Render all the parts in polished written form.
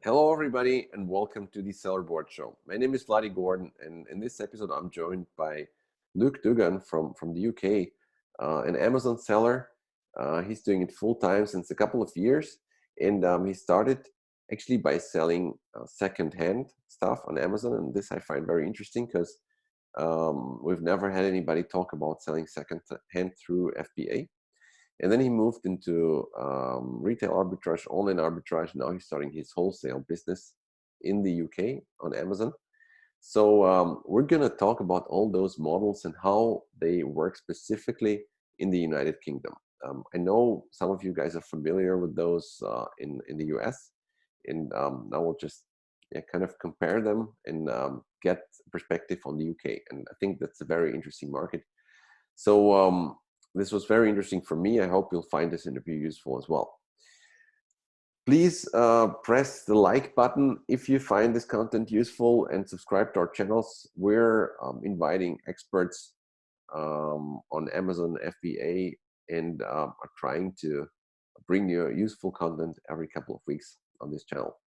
Hello, everybody, and welcome to the Sellerboard Show. My name is Vladi Gordon, and in this episode, I'm joined by Dugan from the UK, an Amazon seller. He's doing it full time since a couple of years, and he started actually by selling second-hand stuff on Amazon. And this I find very interesting because we've never had anybody talk about selling second-hand through FBA. And then he moved into retail arbitrage, online arbitrage. Now he's starting his wholesale business in the UK on Amazon. So we're going to talk about all those models and how they work specifically in the United Kingdom. I know some of you guys are familiar with those in the US, and now we'll just kind of compare them and get perspective on the UK. And I think that's a very interesting market. So this was very interesting for me. I hope you'll find this interview useful as well. Please press the like button if you find this content useful and subscribe to our channels. We're inviting experts on Amazon FBA and are trying to bring you useful content every couple of weeks on this channel.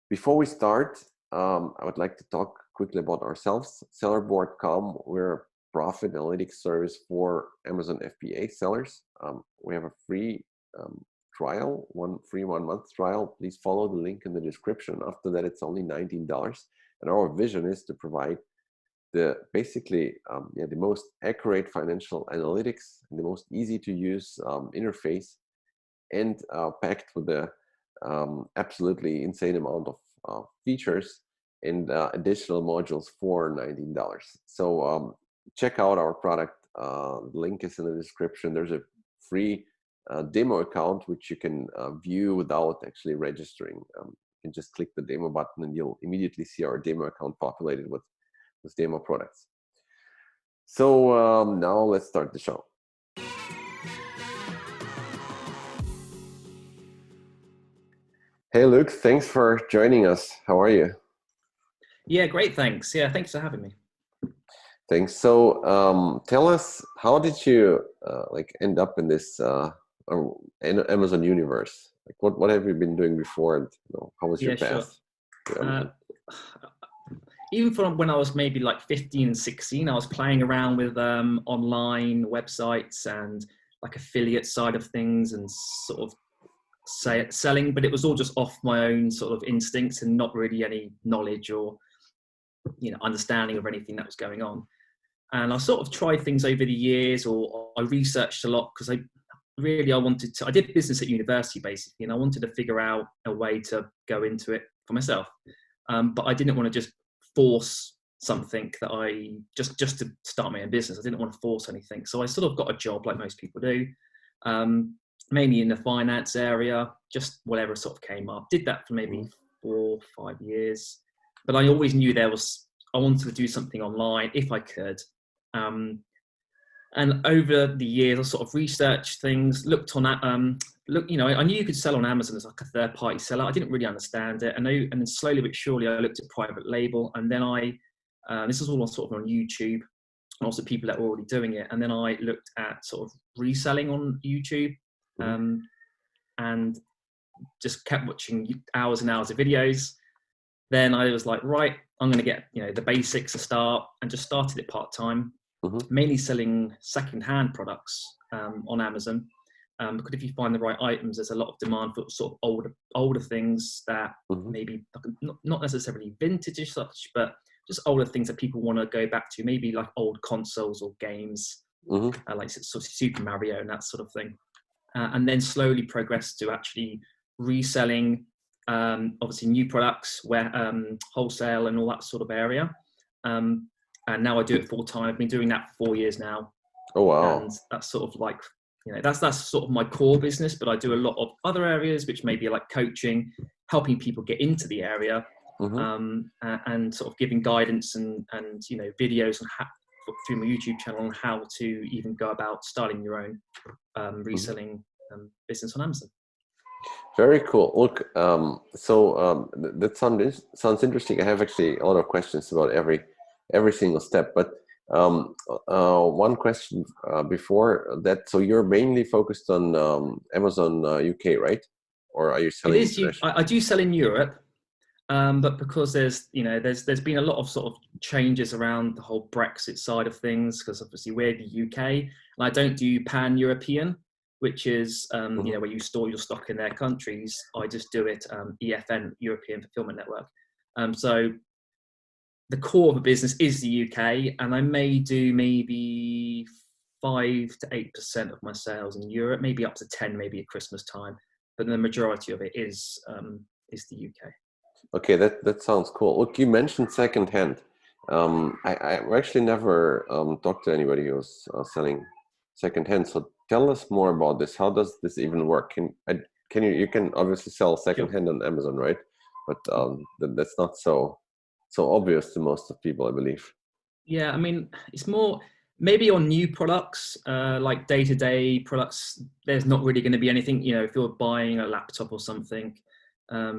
Before we start, I would like to talk quickly about ourselves. Sellerboard.com, we're profit analytics service for Amazon FBA sellers. We have a free trial, one free 1 month trial. Please follow the link in the description. After that, it's only $19. And our vision is to provide the most accurate financial analytics and the most easy to use interface, and packed with the absolutely insane amount of features and additional modules for $19. So check out our product. The link is in the description. There's a free demo account which you can view without actually registering. You can just click the demo button and you'll immediately see our demo account populated with demo products. So now let's start the show. Hey Luke, thanks for joining us. How are you? Yeah, great, thanks. Yeah, thanks for having me. Thanks. So tell us, how did you end up in this Amazon universe? Like what have you been doing before, and how was your path to Amazon? Even from when I was maybe like 15 and 16, I was playing around with online websites and like affiliate side of things and sort of selling, but it was all just off my own sort of instincts and not really any knowledge or understanding of anything that was going on. And I sort of tried things over the years, or I researched a lot because I did business at university basically, and I wanted to figure out a way to go into it for myself. But I didn't want to just force something that I just to start my own business. I didn't want to force anything. So I sort of got a job like most people do, mainly in the finance area, just whatever sort of came up. Did that for maybe 4 or 5 years. But I always knew I wanted to do something online if I could. And over the years, I sort of researched things, looked on that, I knew you could sell on Amazon as like a third party seller. I didn't really understand it. And then slowly but surely I looked at private label, and then this is all sort of on YouTube, and also people that were already doing it. And then I looked at sort of reselling on YouTube, and just kept watching hours and hours of videos. Then I was like, right, I'm going to get, the basics to start, and just started it part-time, mainly selling second-hand products on Amazon. Because if you find the right items, there's a lot of demand for sort of older things that maybe not necessarily vintage as such, but just older things that people want to go back to, maybe like old consoles or games, like sort of Super Mario and that sort of thing. And then slowly progressed to actually reselling, obviously new products, where wholesale and all that sort of area. And now I do it full time. I've been doing that for 4 years now. Oh wow! And that's sort of like, that's sort of my core business. But I do a lot of other areas, which may be like coaching, helping people get into the area, and sort of giving guidance and videos on through my YouTube channel on how to even go about starting your own reselling business on Amazon. Very cool. Look, that sounds interesting. I have actually a lot of questions about every single step, but one question before that. So you're mainly focused on Amazon UK, right? or are you It selling is. internationally? I do sell in Europe, but because there's been a lot of sort of changes around the whole Brexit side of things, because obviously we're the UK, and I don't do pan-European, which is where you store your stock in their countries. I just do it EFN, European Fulfillment Network. So the core of the business is the UK, and I may do maybe 5 to 8% of my sales in Europe, maybe up to 10, maybe at Christmas time. But the majority of it is the UK. Okay, that sounds cool. Look, you mentioned secondhand. I actually never talked to anybody who's selling secondhand. So tell us more about this. How does this even work? You can obviously sell secondhand on Amazon, right? But that's not so obvious to most of people, I believe. Yeah, I mean, it's more maybe on new products, like day-to-day products. There's not really going to be anything, if you're buying a laptop or something,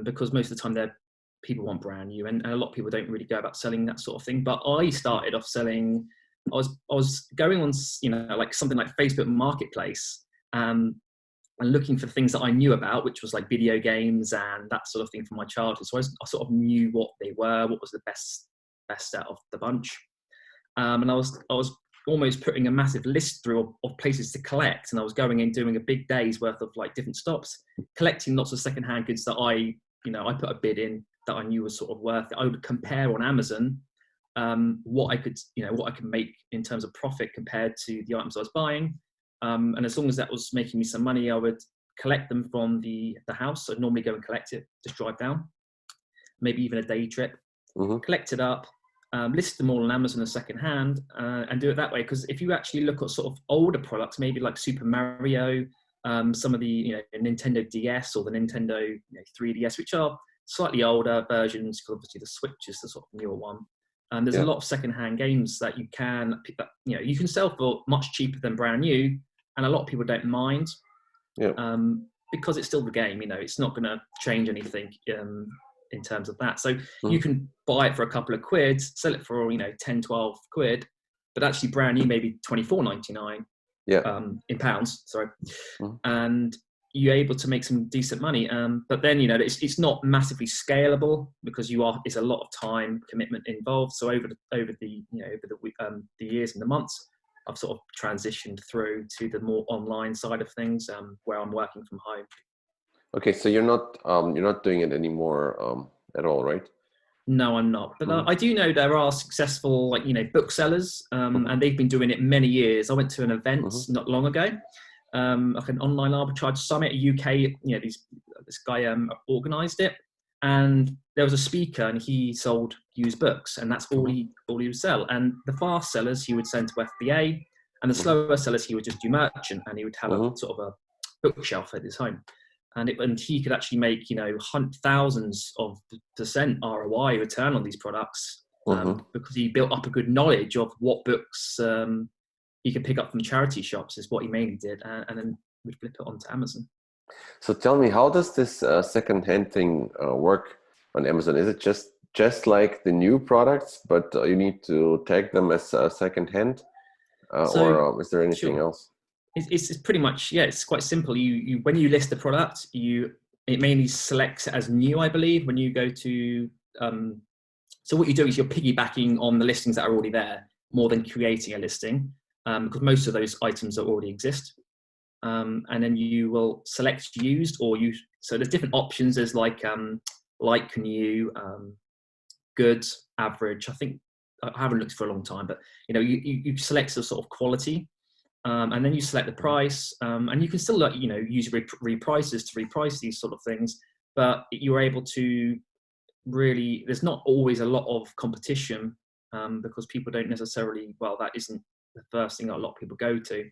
because most of the time people want brand new, and a lot of people don't really go about selling that sort of thing. But I started off selling. I was going on, like something like Facebook Marketplace, and looking for things that I knew about, which was like video games and that sort of thing from my childhood. So I sort of knew what they were, what was the best out of the bunch. And I was almost putting a massive list through of places to collect, and I was going in doing a big day's worth of like different stops, collecting lots of secondhand goods that I put a bid in that I knew was sort of worth it. I would compare on Amazon what I could make in terms of profit compared to the items I was buying, and as long as that was making me some money, I would collect them from the house. So I'd normally go and collect it, just drive down, maybe even a day trip, collect it up. List them all on Amazon as secondhand, and do it that way. Because if you actually look at sort of older products, maybe like Super Mario, some of the Nintendo DS or the Nintendo 3DS, which are slightly older versions, because obviously the Switch is the sort of newer one. There's a lot of secondhand games that you can pick up, you can sell for much cheaper than brand new, and a lot of people don't mind, because it's still the game. It's not going to change anything in terms of that. So you can buy it for a couple of quid, sell it for 10, 12 quid, but actually brand new maybe £24.99 in pounds, sorry. And you're able to make some decent money. But then it's not massively scalable, because it's a lot of time commitment involved. So over the years and the months, I've sort of transitioned through to the more online side of things, where I'm working from home. Okay, so you're not doing it anymore at all, right? No, I'm not. But I do know there are successful, booksellers, and they've been doing it many years. I went to an event not long ago, like an online arbitrage summit, UK. This guy organised it, and there was a speaker, and he sold used books, and that's all he would sell. And the fast sellers he would send to FBA, and the slower sellers he would just do merchant, and he would have a sort of a bookshelf at his home. And he could actually make thousands of % ROI return on these products, because he built up a good knowledge of what books he could pick up from charity shops, is what he mainly did, and then we'd flip it onto Amazon. So tell me, how does this second-hand thing work on Amazon? Is it just like the new products, but you need to tag them as second-hand, or is there anything else? It's pretty much, it's quite simple. You when you list the product, it mainly selects it as new, I believe. When you go to so what you do is you're piggybacking on the listings that are already there more than creating a listing, because most of those items already exist. And then you will select used or used. So there's different options. There's like new, good, average. I think I haven't looked for a long time, but you select the sort of quality. And then you select the price, and you can still use reprices to reprice these sort of things, but you're able to really, there's not always a lot of competition, because people don't necessarily, that isn't the first thing that a lot of people go to.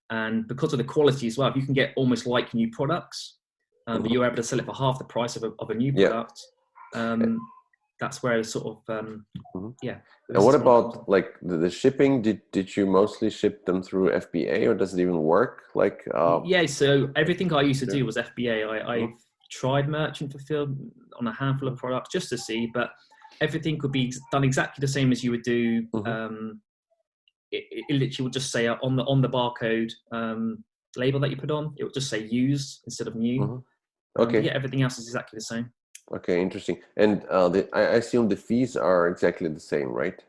And because of the quality as well, you can get almost like new products, but you're able to sell it for half the price of a new product. That's where it's sort of And what about like the shipping? Did you mostly ship them through FBA, or does it even work? Like so everything I used to do was FBA. I've tried merchant fulfilled on a handful of products just to see, but everything could be done exactly the same as you would do. It literally would just say on the barcode label that you put on, it would just say used instead of new. Okay. Yeah, everything else is exactly the same. Okay, interesting. And I assume the fees are exactly the same, right?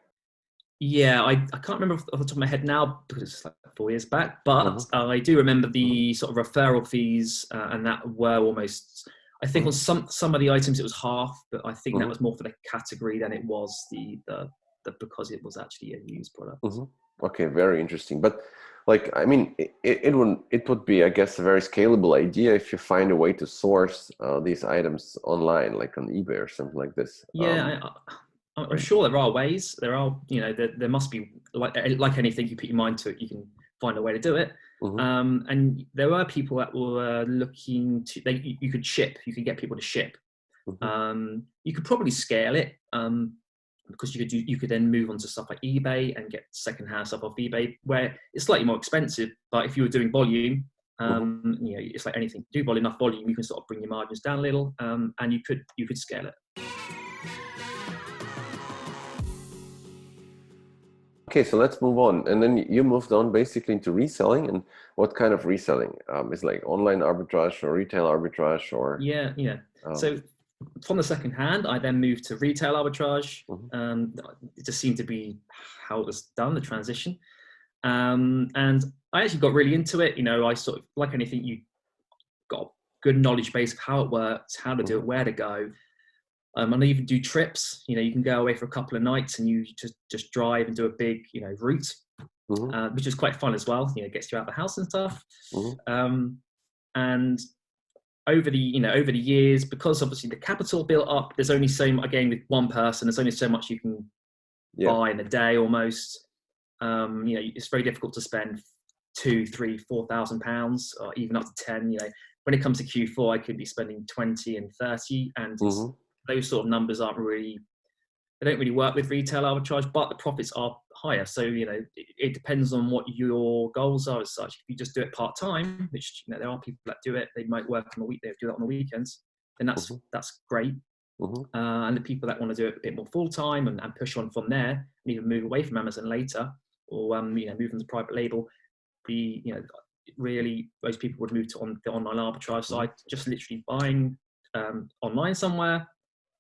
Yeah, I can't remember off the top of my head now because it's like 4 years back, but I do remember the sort of referral fees, and that were almost. I think on some of the items it was half, but I think that was more for the category than it was the because it was actually a used product. Okay, very interesting. But like, I mean, it would be, I guess, a very scalable idea if you find a way to source these items online, like on eBay or something like this. Yeah, I'm sure there are ways. There are, there must be, like anything, you put your mind to it, you can find a way to do it. And there were people that were looking to, you could ship, you could get people to ship. You could probably scale it, because you could then move on to stuff like eBay and get secondhand stuff off eBay, where it's slightly more expensive. But if you were doing volume, it's like anything. Do enough volume, you can sort of bring your margins down a little, and you could scale it. Okay, so let's move on. And then you moved on basically into reselling. And what kind of reselling? Is like online arbitrage or retail arbitrage or? Yeah. So from the second hand, I then moved to retail arbitrage. It just seemed to be how it was done, the transition. And I actually got really into it. I sort of, like anything, you got a good knowledge base of how it works, how to do it, where to go. And I even do trips. You can go away for a couple of nights and you just drive and do a big, route, which is quite fun as well. Gets you out of the house and stuff. And over the years, because obviously the capital built up, there's only again, with one person, there's only so much you can buy in a day almost. It's very difficult to spend £2,000, £3,000, £4,000, or even up to 10. When it comes to Q4, I could be spending 20 and 30, and those sort of numbers they don't really work with retail arbitrage, but the profits are higher. So, it depends on what your goals are as such. If you just do it part-time, which, there are people that do it, they might work on the week, they do that on the weekends, then that's great. And the people that want to do it a bit more full-time and push on from there and even move away from Amazon later, or, move into private label, really, most people would move to the online arbitrage side, just literally buying online somewhere,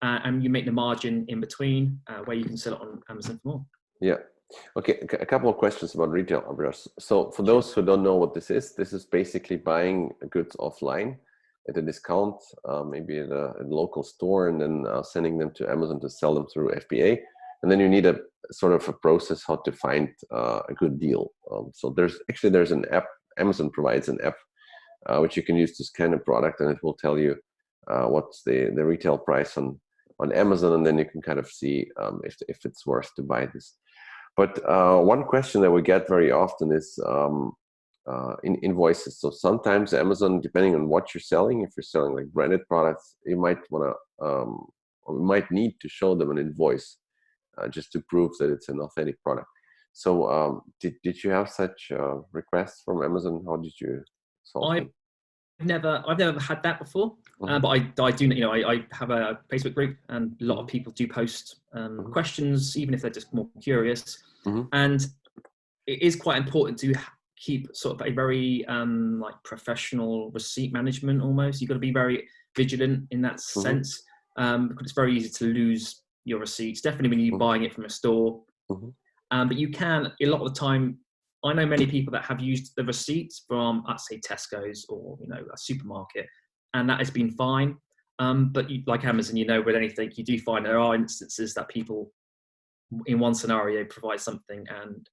and you make the margin in between, where you can sell it on Amazon for more. Yeah. Okay, a couple of questions about retail arbitrage. So for those who don't know what this is basically buying goods offline at a discount, maybe at a local store, and then sending them to Amazon to sell them through FBA. And then you need a sort of a process how to find a good deal. So there's an app. Amazon provides an app which you can use to scan a product, and it will tell you what's the retail price on Amazon, and then you can kind of see if it's worth to buy this. But one question that we get very often is in invoices. So sometimes Amazon, depending on what you're selling, if you're selling like branded products, you might want to or might need to show them an invoice just to prove that it's an authentic product. So did you have such requests from Amazon? How did you solve it? I've never had that before, but I do. I have a Facebook group, and a lot of people do post questions, even if they're just more curious. And it is quite important to keep sort of a very like professional receipt management. Almost, you've got to be very vigilant in that sense, because it's very easy to lose your receipts. Definitely when you're buying it from a store, but you can a lot of the time. I know many people that have used the receipts from, let's say, Tesco's or a supermarket, and that has been fine. But like Amazon, with anything, you do find there are instances that people, in one scenario, provide something, and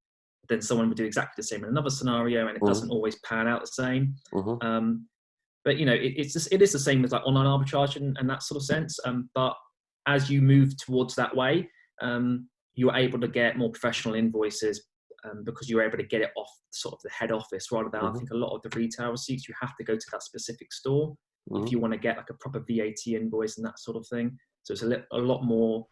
then someone would do exactly the same in another scenario, and it doesn't always pan out the same. But it is the same as like online arbitrage and that sort of sense. But as you move towards that way, you are able to get more professional invoices. Because you're able to get it off sort of the head office, rather than I think a lot of the retail receipts, you have to go to that specific store if you want to get like a proper VAT invoice and that sort of thing. So it's a lot more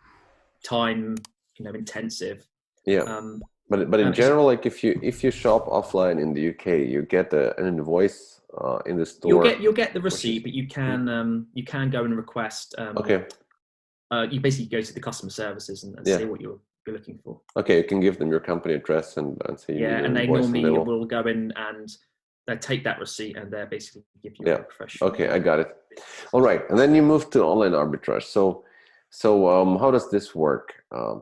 time, intensive. Yeah. But in general, like if you shop offline in the UK, you get an invoice in the store. You'll get the receipt, but you can go and request. You basically go to the customer services and say what you're looking for. Okay, you can give them your company address and say and they normally will go in and they take that receipt and they basically give you a professional. Okay, I got it. All right, and then you moved to online arbitrage. How does this work?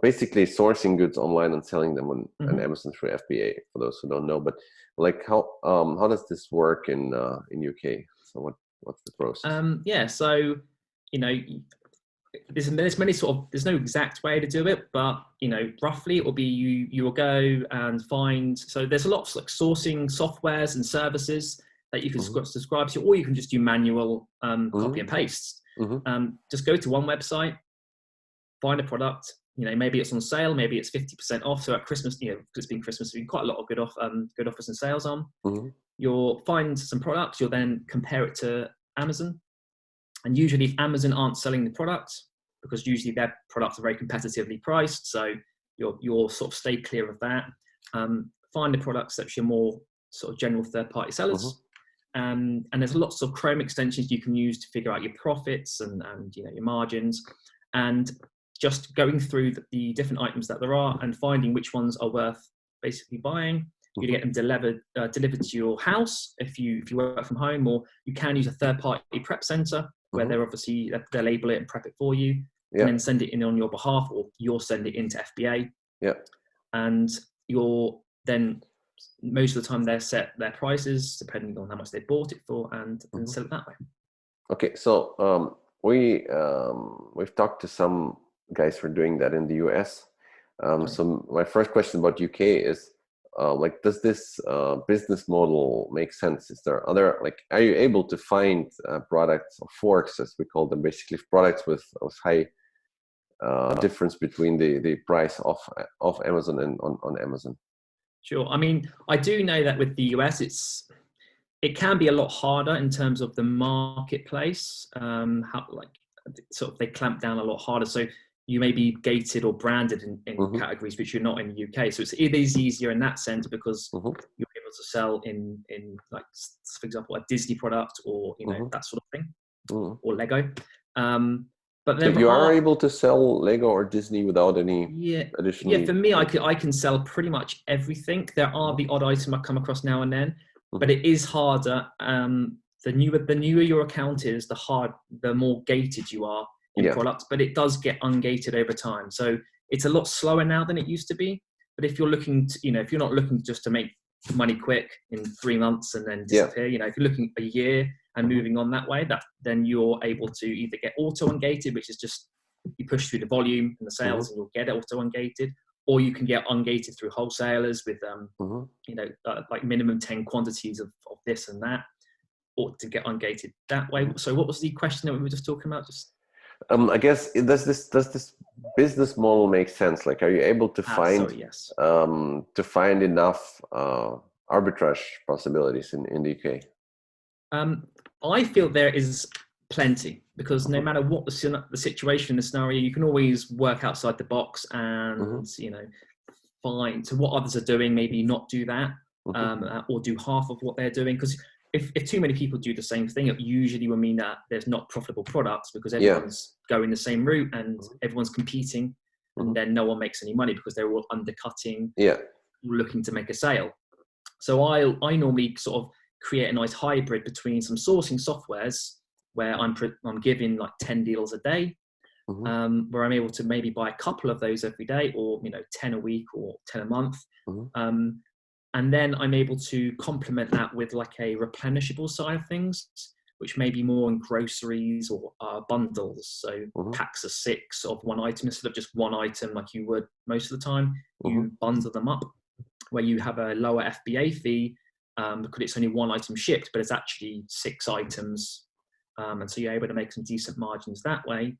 Basically, sourcing goods online and selling them on Amazon through FBA. For those who don't know, but like how does this work in UK? So what's the process? Yeah, so there's many there's no exact way to do it, but roughly it will be you will go and find. So there's a lot of like sourcing softwares and services that you can subscribe to, or you can just do manual copy and paste. Just go to one website, find a product. Maybe it's on sale, maybe it's 50% off. So at Christmas, because it's been Christmas, there's been quite a lot of good offers and sales on. You'll find some products. You'll then compare it to Amazon. And usually if Amazon aren't selling the product, because usually their products are very competitively priced, so you'll sort of stay clear of that. Find the products that you're more sort of general third-party sellers. And there's lots of Chrome extensions you can use to figure out your profits and your margins. And just going through the different items that there are and finding which ones are worth basically buying. You get them delivered to your house if you work from home, or you can use a third-party prep center where they label it and prep it for you, and then send it in on your behalf, or you'll send it into FBA. And you'll then, most of the time, they set their prices depending on how much they bought it for, and sell it that way. Okay, so we've talked to some guys who are doing that in the US. So my first question about UK is, does this business model make sense? Are you able to find products or forks, as we call them, basically products with high difference between the price of Amazon and on Amazon? Sure. I mean, I do know that with the US, it can be a lot harder in terms of the marketplace. They clamp down a lot harder. So you may be gated or branded in categories which you're not in the UK. So it is easier in that sense because you're able to sell in like, for example, a Disney product or that sort of thing, or Lego. But then so you are able to sell Lego or Disney without any additional. Yeah, for me, I can sell pretty much everything. There are the odd item I come across now and then, but it is harder. The newer your account is, the more gated you are in products, but it does get ungated over time. So it's a lot slower now than it used to be. But if you're looking to, if you're not looking just to make money quick in 3 months and then disappear, if you're looking a year and moving on that way, then you're able to either get auto ungated, which is just you push through the volume and the sales and you'll get auto ungated, or you can get ungated through wholesalers with like minimum 10 quantities of this and that, or to get ungated that way. So what was the question that we were just talking about? I guess does this business model make sense? Like, are you able to find enough arbitrage possibilities in the UK? I feel there is plenty, because no matter what the situation, the scenario, you can always work outside the box and find what others are doing, maybe not do that, or do half of what they're doing. Because if too many people do the same thing, it usually will mean that there's not profitable products, because everyone's going the same route and everyone's competing, and then no one makes any money because they're all undercutting, looking to make a sale. So I normally sort of create a nice hybrid between some sourcing softwares where I'm giving like 10 deals a day, where I'm able to maybe buy a couple of those every day, or 10 a week or 10 a month. And then I'm able to complement that with like a replenishable side of things, which may be more on groceries or bundles. So packs of 6 of one item instead of just one item like you would most of the time. You bundle them up where you have a lower FBA fee because it's only one item shipped, but it's actually 6 items. And so you're able to make some decent margins that way.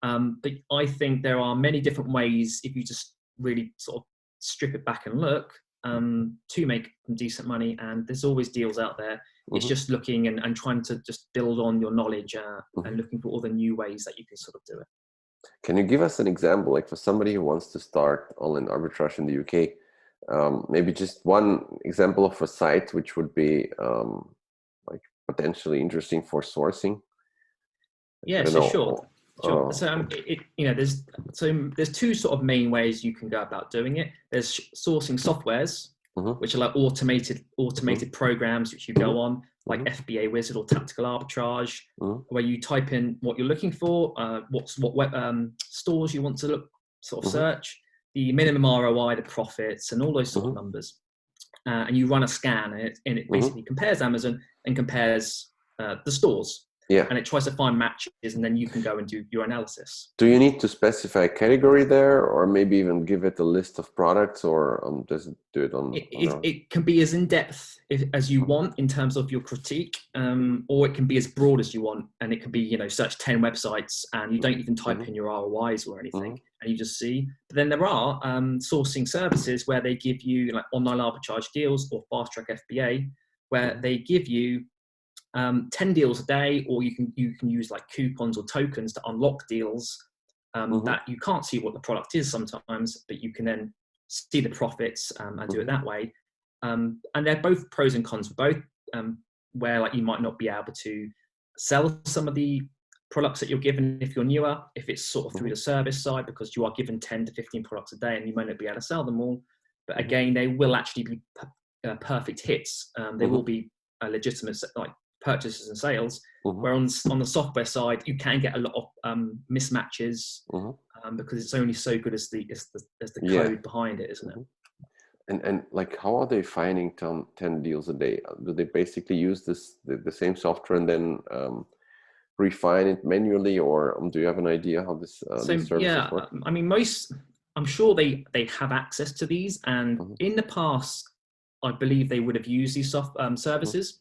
But I think there are many different ways, if you just really sort of strip it back and look, to make some decent money. And there's always deals out there. It's just looking and trying to just build on your knowledge and looking for all the new ways that you can sort of do it. Can you give us an example, like for somebody who wants to start online arbitrage in the UK, maybe just one example of a site which would be like potentially interesting for sourcing? Yeah, so sure. So there's 2 sort of main ways you can go about doing it. There's sourcing softwares, which are like automated programs which you go on, like FBA Wizard or Tactical Arbitrage, where you type in what you're looking for, what web, stores you want to look sort of search, the minimum ROI, the profits, and all those sort of numbers. And you run a scan, and it basically compares Amazon and compares the stores. Yeah. And it tries to find matches, and then you can go and do your analysis. Do you need to specify a category there, or maybe even give it a list of products, or does it do it on? It can be as in depth as you want in terms of your critique, or it can be as broad as you want, and it can be, search 10 websites, and you don't even type in your ROIs or anything, and you just see. But then there are sourcing services where they give you like online arbitrage deals or fast track FBA, where they give you 10 deals a day, or you can use like coupons or tokens to unlock deals that you can't see what the product is sometimes, but you can then see the profits and do it that way. And they're both pros and cons for both, where like you might not be able to sell some of the products that you're given if you're newer, if it's sort of through the service side, because you are given 10 to 15 products a day and you might not be able to sell them all. But again, they will actually be perfect hits. They will be legitimate like purchases and sales, where on the software side you can get a lot of mismatches because it's only so good as the code behind it, isn't it? And like, how are they finding 10 deals a day? Do they basically use the same software and then refine it manually, or do you have an idea how these services work? I mean, I'm sure they have access to these, and in the past I believe they would have used these services.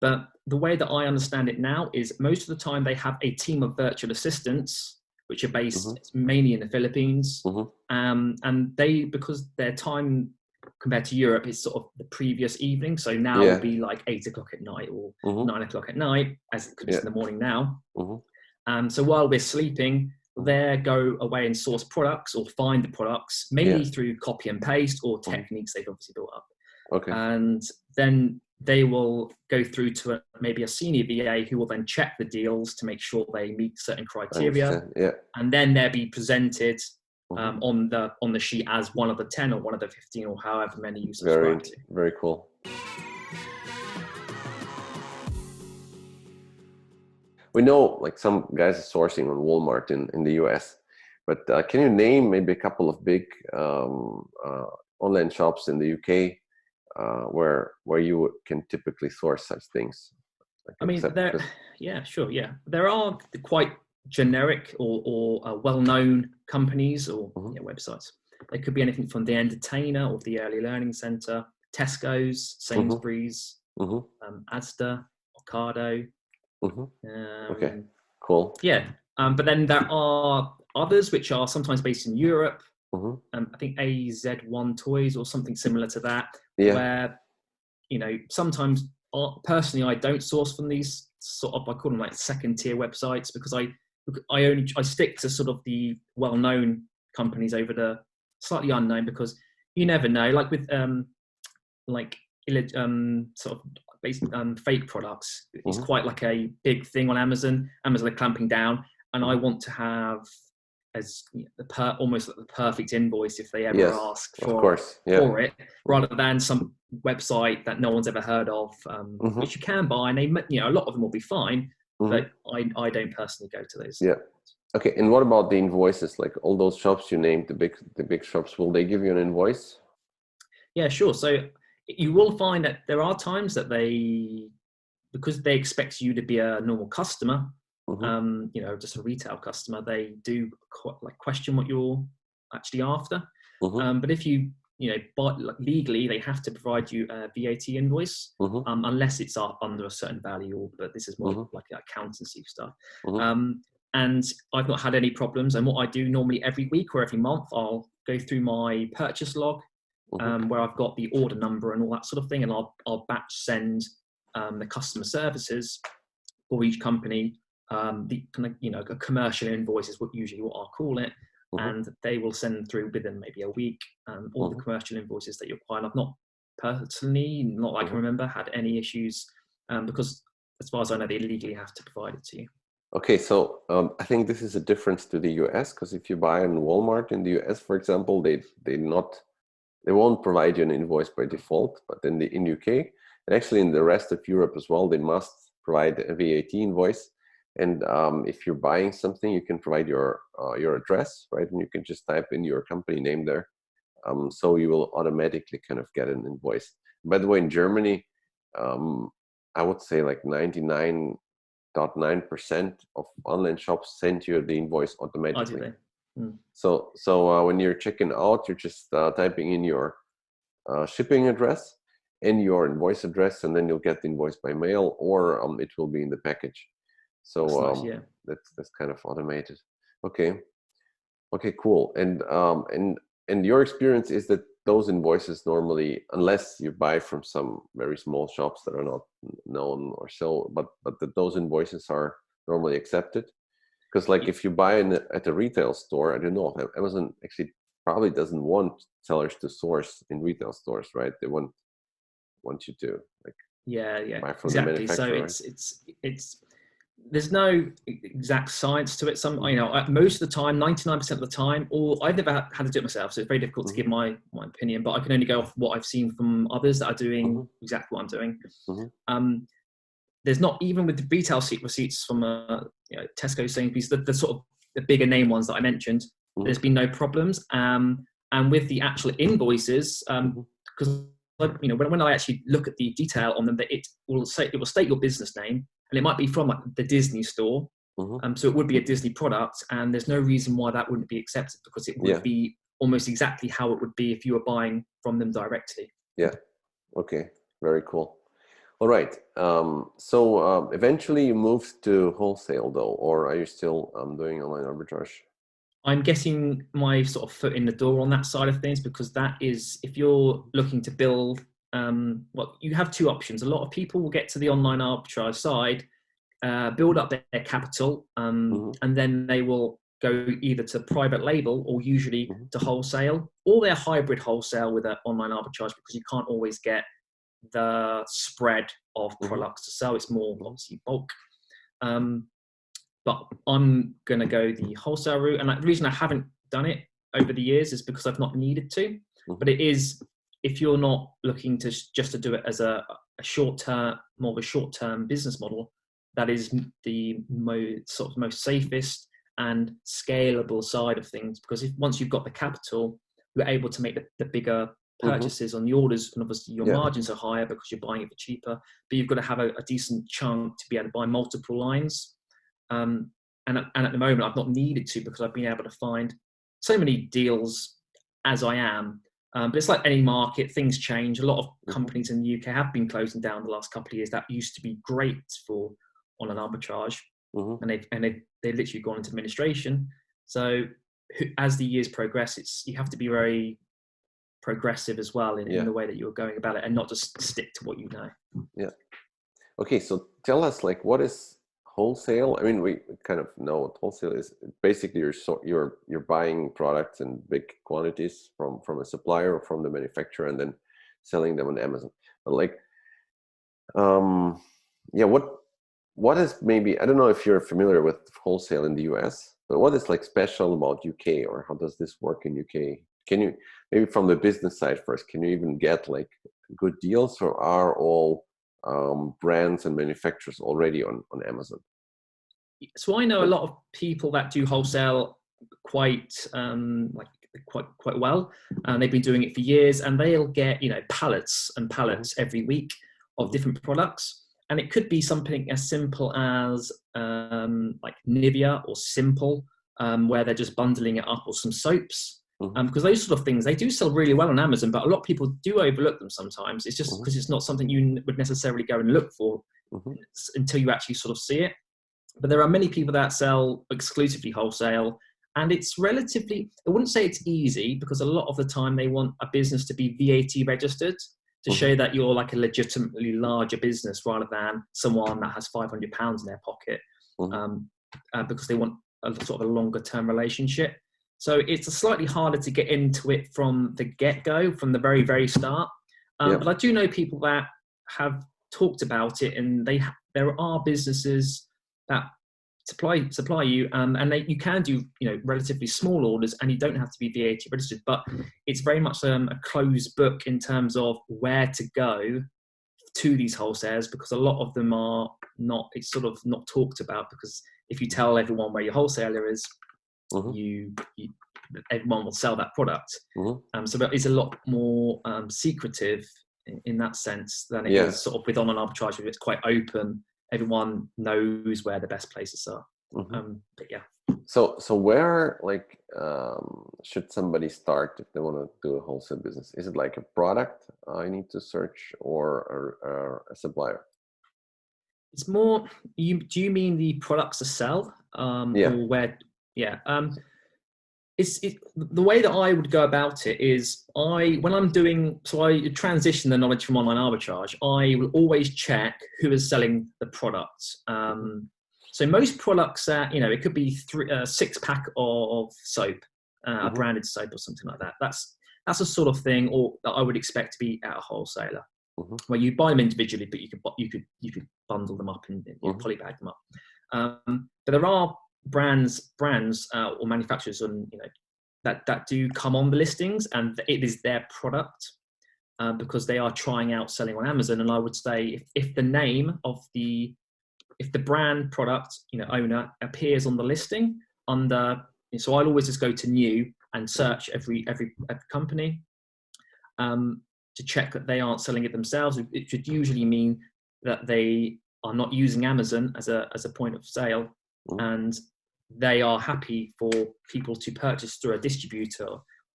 But the way that I understand it now is most of the time they have a team of virtual assistants, which are based mainly in the Philippines. And they, because their time compared to Europe is sort of the previous evening. So now it would be like 8 o'clock at night or 9 o'clock at night, as it could be in the morning now. So while we're sleeping, they go away and source products or find the products, mainly through copy and paste or techniques they've obviously built up. And then they will go through to maybe a senior VA who will then check the deals to make sure they meet certain criteria. And then they'll be presented on the sheet as one of the 10 or one of the 15 or however many you subscribe to. Very cool. We know like some guys are sourcing on Walmart in the US, but can you name maybe a couple of big online shops in the UK where you can typically source such things? I mean, there are quite generic or well-known companies or websites. They could be anything from The Entertainer or the Early Learning Centre, Tesco's, Sainsbury's, Asda, Ocado. Okay, cool. But then there are others which are sometimes based in Europe. I think AZ1 Toys or something similar to that, where sometimes personally I don't source from these sort of, I call them like second tier websites, because I stick to sort of the well-known companies over the slightly unknown, because you never know, like with sort of fake products, it's quite like a big thing on Amazon are clamping down, and I want to have as almost like the perfect invoice if they ever ask for it, rather than some website that no one's ever heard of, which you can buy, and they, a lot of them will be fine, but I don't personally go to those. Okay, and what about the invoices? Like all those shops you named, the big shops, will they give you an invoice? Yeah, sure. So you will find that there are times that because they expect you to be a normal customer, just a retail customer, they do question what you're actually after. But if you buy legally, they have to provide you a VAT invoice, unless it's under a certain value, but this is more like accountancy stuff. And I've not had any problems. And what I do normally every week or every month, I'll go through my purchase log, where I've got the order number and all that sort of thing, and I'll batch send the customer services for each company the kind of a commercial invoice is usually what I'll call it, and they will send through within maybe a week all the commercial invoices that you'll find. I've not personally, not that I can remember, had any issues because as far as I know, they legally have to provide it to you. Okay, so I think this is a difference to the US, because if you buy in Walmart in the US, for example, they not they won't provide you an invoice by default, but in UK, and actually in the rest of Europe as well, they must provide a VAT invoice. And if you're buying something, you can provide your address, right? And you can just type in your company name there. So you will automatically kind of get an invoice. By the way, in Germany, I would say like 99.9% of online shops send you the invoice automatically. So when you're checking out, you're just typing in your shipping address and your invoice address, and then you'll get the invoice by mail, or it will be in the package. So that's nice, yeah. that's kind of automated. Okay, cool. And your experience is that those invoices normally, unless you buy from some very small shops that are not known or so, but that those invoices are normally accepted. Because like if you buy at a retail store, I don't know, Amazon actually probably doesn't want sellers to source in retail stores, right? They want you to like buy from the manufacturer. So it's there's no exact science to it. Most of the time, 99% of the time, or I've never had to do it myself, so it's very difficult to give my opinion, but I can only go off what I've seen from others that are doing exactly what I'm doing. There's not, even with the retail receipts from Tesco, Sainsbury's, the sort of the bigger name ones that I mentioned, there's been no problems. And with the actual invoices, because when I actually look at the detail on them, that it will state your business name, and it might be from like the Disney store. So it would be a Disney product, and there's no reason why that wouldn't be accepted, because it would be almost exactly how it would be if you were buying from them directly. Yeah. Okay. Very cool. All right. So eventually you moved to wholesale though, or are you still doing online arbitrage? I'm getting my sort of foot in the door on that side of things, because that is, if you're looking to build, you have two options. A lot of people will get to the online arbitrage side, build up their capital, and then they will go either to private label or usually to wholesale, or they're hybrid wholesale with an online arbitrage, because you can't always get the spread of products to sell. It's more obviously bulk. But I'm going to go the wholesale route. And the reason I haven't done it over the years is because I've not needed to. But it is, if you're not looking to just to do it as a short-term, more of a short-term business model, that is the most safest and scalable side of things. Because once you've got the capital, you're able to make the bigger purchases on the orders, and obviously your margins are higher because you're buying it for cheaper. But you've got to have a decent chunk to be able to buy multiple lines. And at the moment, I've not needed to, because I've been able to find so many deals as I am. But it's like any market, things change. A lot of companies in the UK have been closing down the last couple of years. That used to be great for online arbitrage, and they've literally gone into administration. So as the years progress, you have to be very progressive as well in the way that you're going about it, and not just stick to what you know. Yeah. Okay, so tell us, like, what is wholesale? I mean, we kind of know what wholesale is. Basically, you're buying products in big quantities from a supplier or from the manufacturer, and then selling them on Amazon. But like, what is, maybe, I don't know if you're familiar with wholesale in the US, but what is like special about UK, or how does this work in UK? Can you, maybe from the business side first, can you even get like good deals, or are all brands and manufacturers already on Amazon? So I know a lot of people that do wholesale quite well, and they've been doing it for years, and they'll get pallets and pallets every week of different products, and it could be something as simple as like Nivea or Simple, where they're just bundling it up, or some soaps. Because those sort of things, they do sell really well on Amazon, but a lot of people do overlook them sometimes. It's just because it's not something you would necessarily go and look for until you actually sort of see it. But there are many people that sell exclusively wholesale, and it's relatively, I wouldn't say it's easy, because a lot of the time they want a business to be VAT registered to show that you're like a legitimately larger business, rather than someone that has £500 in their pocket, because they want a sort of a longer term relationship. So it's slightly harder to get into it from the get-go, from the very, very start. But I do know people that have talked about it, and there are businesses that supply you, and you can do relatively small orders, and you don't have to be VAT registered. But it's very much a closed book in terms of where to go to these wholesalers, because a lot of them are not. It's sort of not talked about, because if you tell everyone where your wholesaler is, everyone will sell that product. So that is a lot more secretive in that sense than it is sort of with online arbitrage, where it's quite open. Everyone knows where the best places are. But yeah. So where should somebody start if they want to do a wholesale business? Is it like a product I need to search, or a supplier? It's more. Do you mean the products to sell? Or where? Yeah. The way that I would go about it is I transition the knowledge from online arbitrage. I will always check who is selling the product. So most products, it could be 6-pack of soap, a branded soap or something like that. That's a sort of thing, or that I would expect to be at a wholesaler, where you buy them individually, but you could bundle them up and polybag them up. But there are brands or manufacturers that do come on the listings, and it is their product, because they are trying out selling on Amazon. And I would say if the name of if the brand product owner appears on the listing under, so I'll always just go to new and search every company to check that they aren't selling it themselves. It should usually mean that they are not using Amazon as a point of sale, and they are happy for people to purchase through a distributor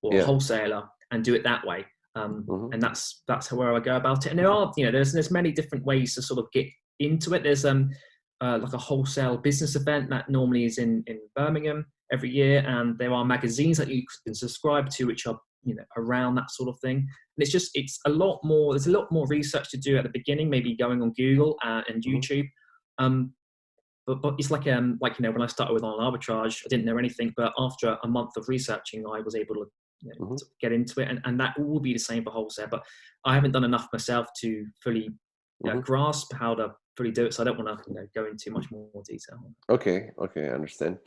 or a wholesaler and do it that way. And that's where I go about it. And there are, there's many different ways to sort of get into it. There's like a wholesale business event that normally is in Birmingham every year, and there are magazines that you can subscribe to which are around that sort of thing. And it's a lot more. There's a lot more research to do at the beginning, maybe going on Google and YouTube. But it's like when I started with online arbitrage, I didn't know anything, but after a month of researching, I was able to to get into it, and that will be the same for wholesale. But I haven't done enough myself to fully grasp how to fully do it, so I don't want to go into much more detail. Okay, I understand.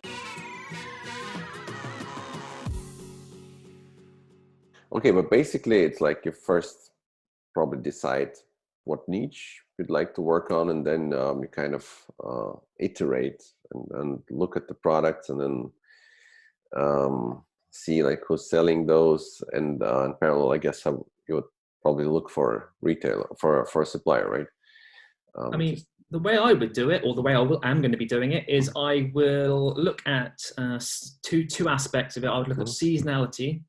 Okay, but basically it's like you first probably decide what niche you'd like to work on, and then you kind of iterate and look at the products, and then see like who's selling those, and in parallel, I guess you would probably look for a retailer, for a supplier, right? I mean, the way I would do it, or the way I'm going to be doing it, is I will look at two aspects of it. I would look at seasonality,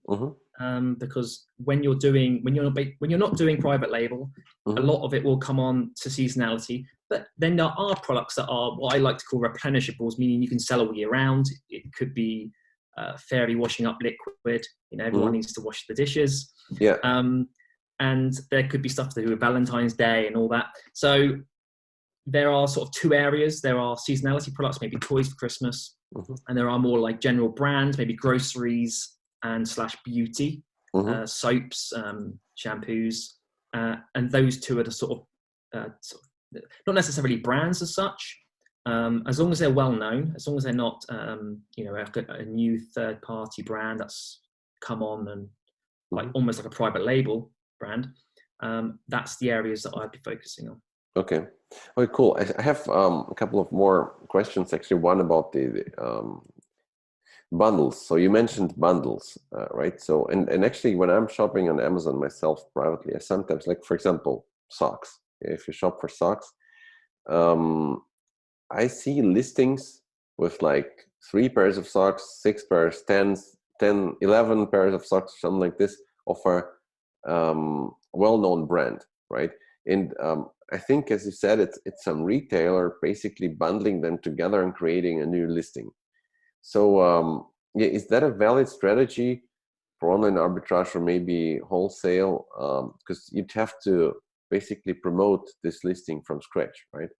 because when you're not doing private label, a lot of it will come on to seasonality. But then there are products that are what I like to call replenishables, meaning you can sell all year round. It could be fairy washing up liquid. Everyone needs to wash the dishes. Yeah. And there could be stuff to do with Valentine's Day and all that. So there are sort of two areas. There are seasonality products, maybe toys for Christmas, and there are more like general brands, maybe groceries and / beauty, soaps, shampoos, and those two are the sort of not necessarily brands as such. As long as they're well known, as long as they're not, a new third-party brand that's come on and like almost like a private label brand, that's the areas that I'd be focusing on. Okay, cool. I have a couple of more questions. Actually, one about the bundles. So you mentioned bundles, right? So and actually, when I'm shopping on Amazon myself privately, I sometimes, like for example, socks. If you shop for socks, I see listings with like 3 pairs of socks, 6 pairs, 10, 11 pairs of socks, something like this, of a well-known brand, right? And I think, as you said, it's some retailer basically bundling them together and creating a new listing. So is that a valid strategy for online arbitrage or maybe wholesale? Because you'd have to basically promote this listing from scratch, right?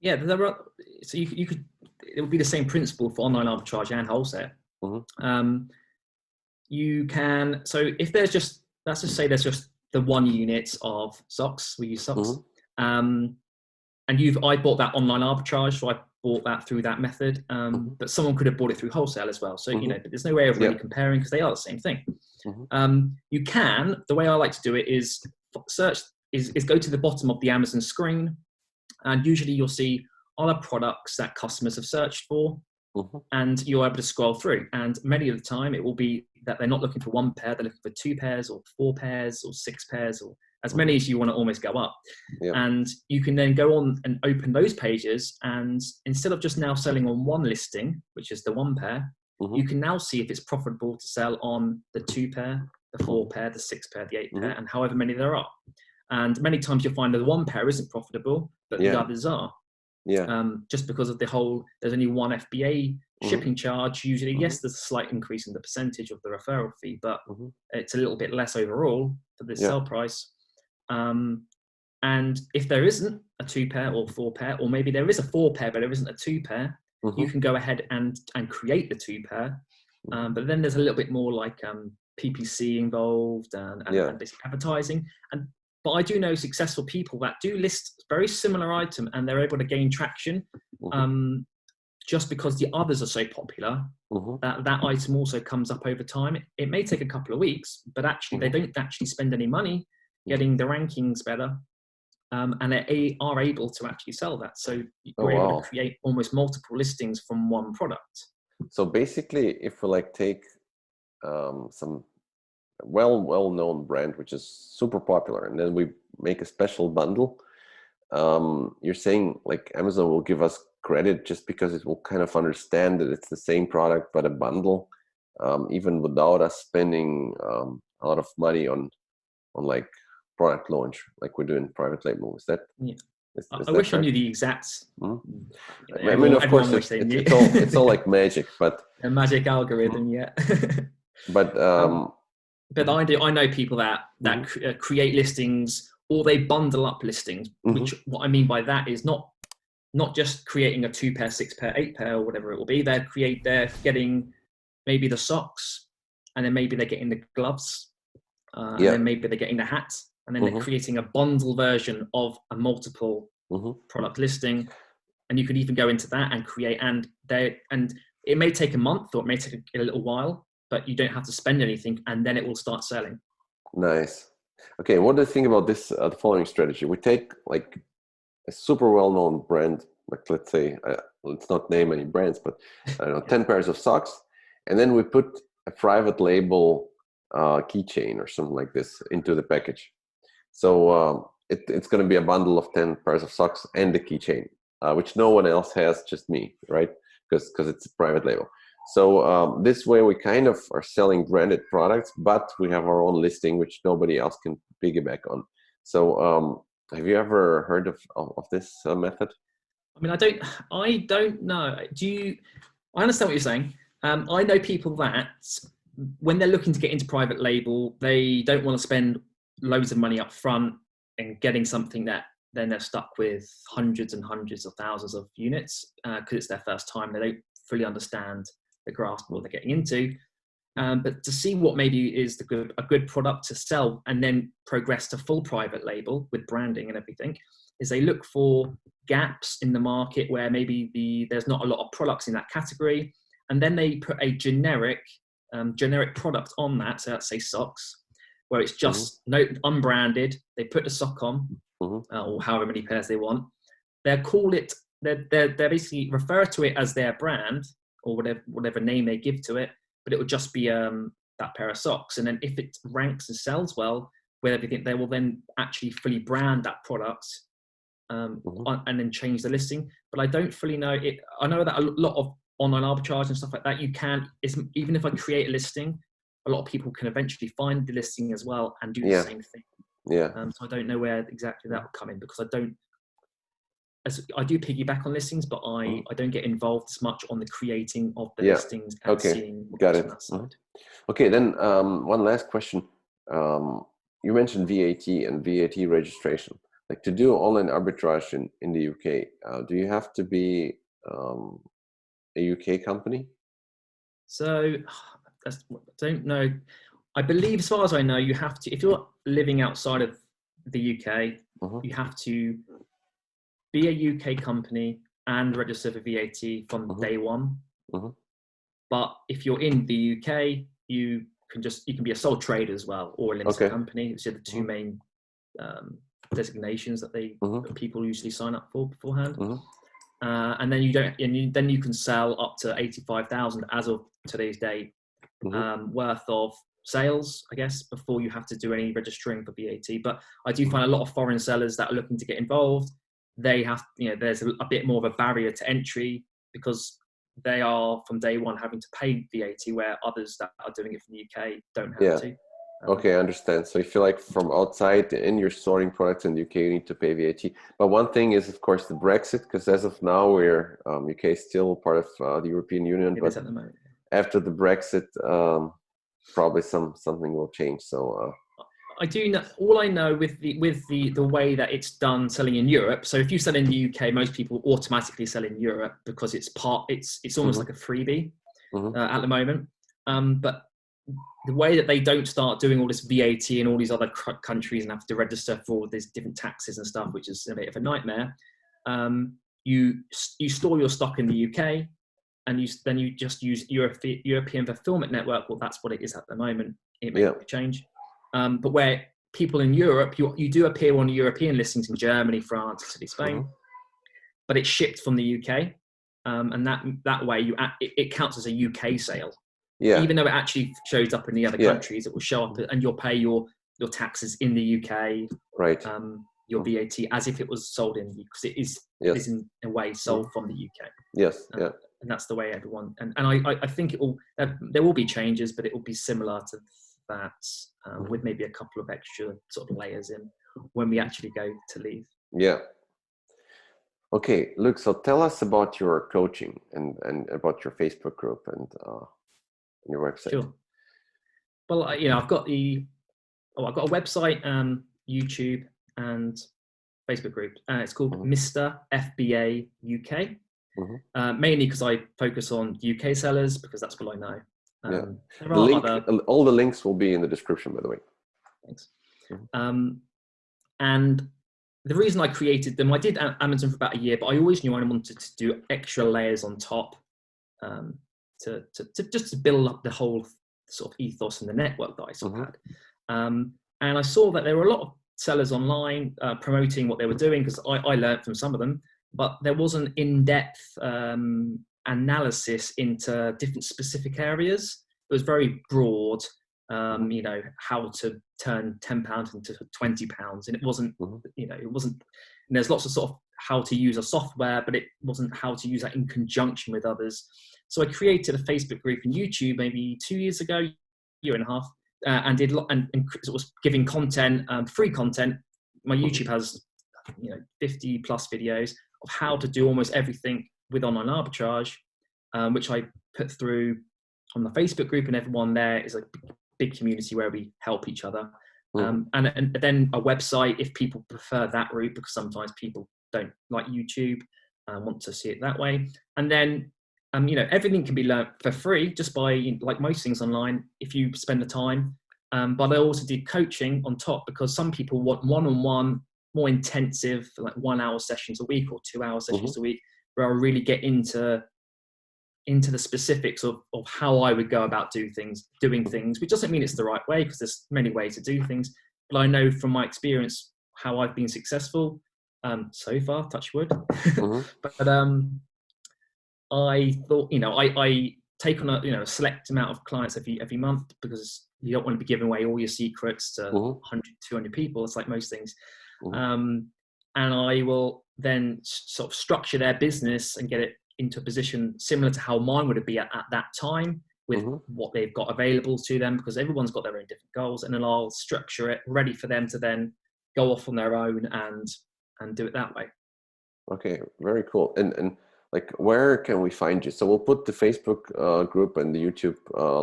Yeah, so you could. It would be the same principle for online arbitrage and wholesale. You can. So if there's just, let's just say there's just the 1 unit of socks. We use socks. I bought that online arbitrage, so I bought that through that method, but someone could have bought it through wholesale as well. So, but there's no way of really comparing because they are the same thing. You can, the way I like to do it is go to the bottom of the Amazon screen, and usually you'll see other products that customers have searched for, and you're able to scroll through. And many of the time it will be that they're not looking for one pair, they're looking for 2 pairs or 4 pairs or 6 pairs or as many as you want to almost go up. And you can then go on and open those pages, and instead of just now selling on one listing, which is the 1 pair, you can now see if it's profitable to sell on the 2 pair, the 4 pair, the 6 pair, the 8 pair, and however many there are. And many times you'll find that the 1 pair isn't profitable, but the others are. Just because of there's only one FBA shipping charge. Usually, yes, there's a slight increase in the percentage of the referral fee, but it's a little bit less overall for the sell price. And if there isn't a 2 pair or 4 pair, or maybe there is a 4 pair, but there isn't a 2 pair, you can go ahead and create the 2 pair. But then there's a little bit more like PPC involved and basic advertising. But I do know successful people that do list very similar item and they're able to gain traction just because the others are so popular that item also comes up over time. It may take a couple of weeks, but actually they don't actually spend any money getting the rankings better. And they are able to actually sell that. So you're able to create almost multiple listings from one product. So basically, if we take some well-known brand which is super popular, and then we make a special bundle, you're saying Amazon will give us credit just because it will kind of understand that it's the same product but a bundle, even without us spending a lot of money on product launch like we do in private label. Is that I wish I knew the exacts. I mean, of course it's all like magic, but a magic algorithm. But I know people that create listings, or they bundle up listings, which what I mean by that is not just creating a 2 pair, 6 pair, 8 pair, or whatever it will be. They're getting maybe the socks, and then maybe they're getting the gloves, and then maybe they're getting the hat, and then they're creating a bundle version of a multiple product listing. And you could even go into that and create, and it may take a month or it may take a little while, but you don't have to spend anything, and then it will start selling. Nice. Okay, what do you think about this? The following strategy: we take a super well-known brand, let's say, let's not name any brands, but 10 pairs of socks, and then we put a private label keychain or something like this into the package. So it's going to be a bundle of 10 pairs of socks and the keychain, which no one else has, just me, right? Because it's a private label. So this way we kind of are selling branded products, but we have our own listing, which nobody else can piggyback on. So have you ever heard of this method? I mean, I don't know. I understand what you're saying. I know people that when they're looking to get into private label, they don't want to spend loads of money up front and getting something that then they're stuck with hundreds and hundreds of thousands of units because it's their first time. They don't fully understand the grasp of what they're getting into. But to see what maybe is a good product to sell and then progress to full private label with branding and everything, is they look for gaps in the market where maybe there's not a lot of products in that category, and then they put a generic product on that. So let's say socks, where it's just unbranded. They put the sock on, or however many pairs they want. They basically refer to it as their brand or whatever name they give to it, but it would just be that pair of socks. And then if it ranks and sells well with everything, they will then actually fully brand that product and then change the listing. But I don't fully know it. I know that a lot of online arbitrage and stuff like that, even if I create a listing, a lot of people can eventually find the listing as well and do the same thing. So I don't know where exactly that will come in, because I do piggyback on listings, but I don't get involved as much on the creating of the listings and seeing what's on that side. Okay, then one last question. You mentioned VAT and VAT registration. Like, to do online arbitrage in the UK, do you have to be a UK company? So I don't know. I believe, as far as I know, you have to, if you're living outside of the UK, you have to be a UK company and register for VAT from Mhm. day one. Mhm. But if you're in the UK, you can be a sole trader as well, or a limited Okay. company, which are the two Mhm. main designations that Mhm. people usually sign up for beforehand. Mhm. And then you can sell up to 85,000 as of today's date Mhm. worth of sales, I guess, before you have to do any registering for VAT. But I do Mhm. find a lot of foreign sellers that are looking to get involved. They have, there's a bit more of a barrier to entry because they are from day one having to pay VAT, where others that are doing it from the UK don't have Yeah. to. Okay, I understand. So you feel like from outside and you're storing products in the UK, you need to pay VAT. But one thing is, of course, the Brexit, because as of now, we're UK is still part of the European Union. It But is at the moment. after the Brexit, probably something will change. So I do know. All I know with the way that it's done selling in Europe. So if you sell in the UK, most people automatically sell in Europe because it's almost mhm. like a freebie Mhm. at the moment. But the way that they don't start doing all this VAT in all these other countries and have to register for all these different taxes and stuff, which is a bit of a nightmare. You store your stock in the UK, and you just use European fulfillment network. Well, that's what it is at the moment. It may Yeah. change, but where people in Europe, you do appear on European listings in Germany, France, Italy, Spain, Mhm. but it's shipped from the UK, and that way it counts as a UK sale. Yeah. Even though it actually shows up in the other Yeah. countries, it will show up and you'll pay your taxes in the UK, Right. your Mhm. VAT, as if it was sold in, because it is Yes. in a way sold from the UK. Yes. Yeah. And that's the way everyone, and I think there will be changes, but it will be similar to that, with maybe a couple of extra sort of layers in when we actually go to leave. Yeah. Okay, look, so tell us about your coaching and about your Facebook group and your website. Sure. Well, I've got I've got a website, YouTube, and Facebook group. It's called Mhm. Mr. FBA UK. Mhm. Mainly because I focus on UK sellers because that's what I know. Yeah. There The are link, other all the links will be in the description, by the way. things. Mhm. And the reason I created them, I did Amazon for about a year, but I always knew I wanted to do extra layers on top, to just to build up the whole sort of ethos and the network that I sort of Mhm. had. And I saw that there were a lot of sellers online promoting what they were doing, because I learned from some of them, but there wasn't in-depth analysis into different specific areas. It was very broad. Mhm. How to turn £10 into £20, and it wasn't, Mhm. it wasn't. And there's lots of sort of how to use a software, but it wasn't how to use that in conjunction with others. So I created a Facebook group and YouTube maybe 2 years ago, year and a half, and it was giving content, free content. My Mhm. YouTube has 50 plus videos of how to do almost everything with online arbitrage, which I put through on the Facebook group, and everyone there is a big community where we help each other. Mhm. And then a website if people prefer that route, because sometimes people don't like YouTube and want to see it that way. And then everything can be learned for free just by, like most things online, if you spend the time. But I also did coaching on top, because some people want one-on-one, more intensive, like 1 hour sessions a week or 2 hour sessions Mhm. a week, where I really get into the specifics of how I would go about doing things, which doesn't mean it's the right way, because there's many ways to do things. But I know from my experience how I've been successful so far, touch wood. Mhm. But I thought, I take on a select amount of clients every month, because you don't want to be giving away all your secrets to Mhm. 100, 200 people. It's like most things. Mhm. And I will then sort of structure their business and get it into a position similar to how mine would be at that time, with Mhm. what they've got available to them, because everyone's got their own different goals. And then I'll structure it ready for them to then go off on their own and do it that way. Okay, very cool. And like, where can we find you? So we'll put the Facebook group and the YouTube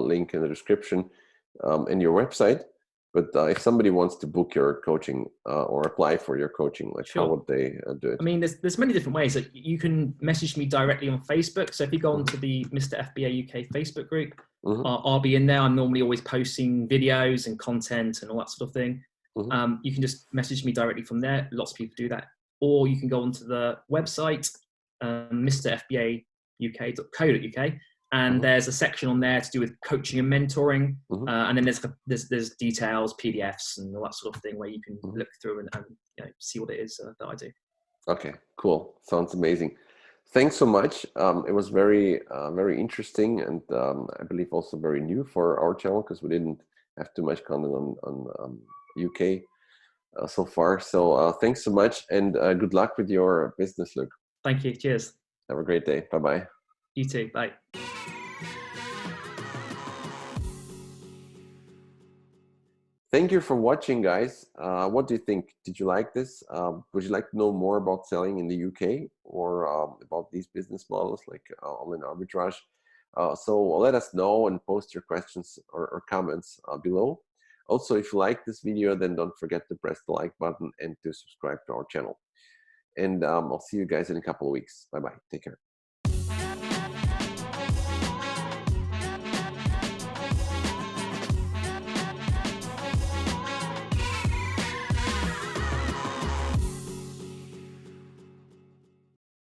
link in the description, and your website. But if somebody wants to book your coaching or apply for your coaching, like, how Sure. would they do it? I mean, there's many different ways that you can message me directly on Facebook. So if you go Mhm. onto the Mr. FBA UK Facebook group, Mhm. I'll be in there. I'm normally always posting videos and content and all that sort of thing. Mhm. You can just message me directly from there. Lots of people do that. Or you can go onto the website, Mr. FBA UK.co.uk, and there's a section on there to do with coaching and mentoring, and then there's details, PDFs, and all that sort of thing where you can look through and see what it is that I do. Okay, cool. Sounds amazing. Thanks so much. It was very interesting, and I believe also very new for our channel because we didn't have too much content on UK so far. So thanks so much, and good luck with your business, Luke. Thank you. Cheers. Have a great day. Bye-bye. You too. Bye. Thank you for watching, guys. What do you think? Did you like this? Would you like to know more about selling in the UK or about these business models like online arbitrage? So let us know and post your questions or comments below. Also, if you like this video, then don't forget to press the like button and to subscribe to our channel. And I'll see you guys in a couple of weeks. Bye-bye. Take care.